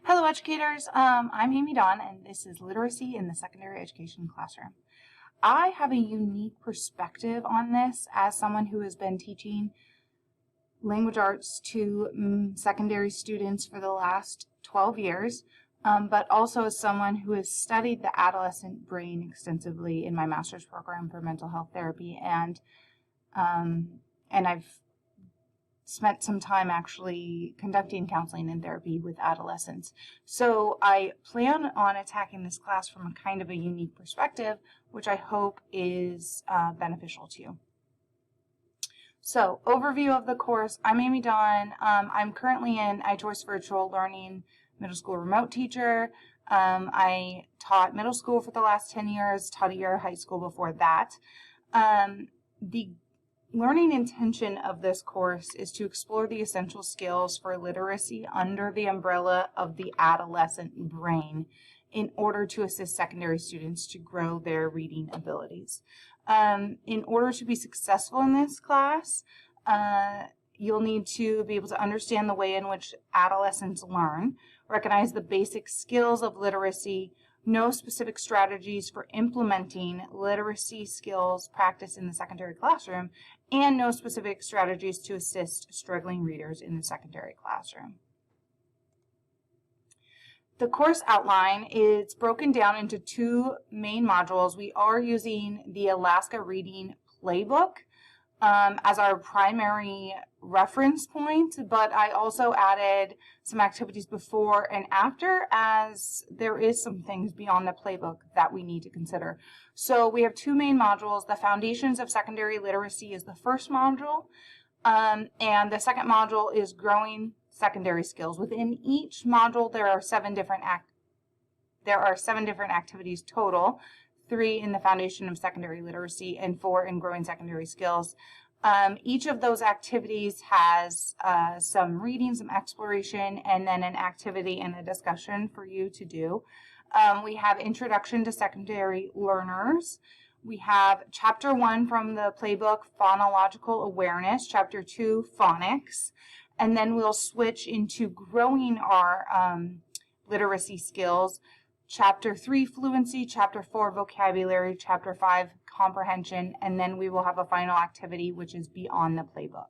Hello educators, I'm Amy Dawn and this is Literacy in the Secondary Education Classroom. I have a unique perspective on this as someone who has been teaching language arts to secondary students for the last 12 years, but also as someone who has studied the adolescent brain extensively in my master's program for mental health therapy, and I've spent some time actually conducting counseling and therapy with adolescents. So I plan on attacking this class from a kind of a unique perspective, which I hope is beneficial to you. So, overview of the course. I'm Amy Dawn. I'm currently an iChoice Virtual Learning middle school remote teacher. I taught middle school for the last 10 years, taught a year of high school before that. The learning intention of this course is to explore the essential skills for literacy under the umbrella of the adolescent brain in order to assist secondary students to grow their reading abilities. In order to be successful in this class, you'll need to be able to understand the way in which adolescents learn, recognize the basic skills of literacy, know specific strategies for implementing literacy skills practice in the secondary classroom, and know specific strategies to assist struggling readers in the secondary classroom. The course outline is broken down into two main modules. We are using the Alaska Reading Playbook as our primary reference point, but I also added some activities before and after, as there is some things beyond the playbook that we need to consider. So we have two main modules. The Foundations of Secondary Literacy is the first module, and the second module is Growing Secondary Skills. Within each module, there are seven different activities total, 3 in the Foundation of Secondary Literacy and 4 in Growing Secondary Skills. Each of those activities has some reading, some exploration, and then an activity and a discussion for you to do. We have Introduction to Secondary Learners. We have Chapter 1 from the playbook, Phonological Awareness, Chapter 2, Phonics, and then we'll switch into growing our literacy skills. Chapter 3, Fluency, Chapter 4, Vocabulary, Chapter 5, Comprehension, and then we will have a final activity which is beyond the playbook.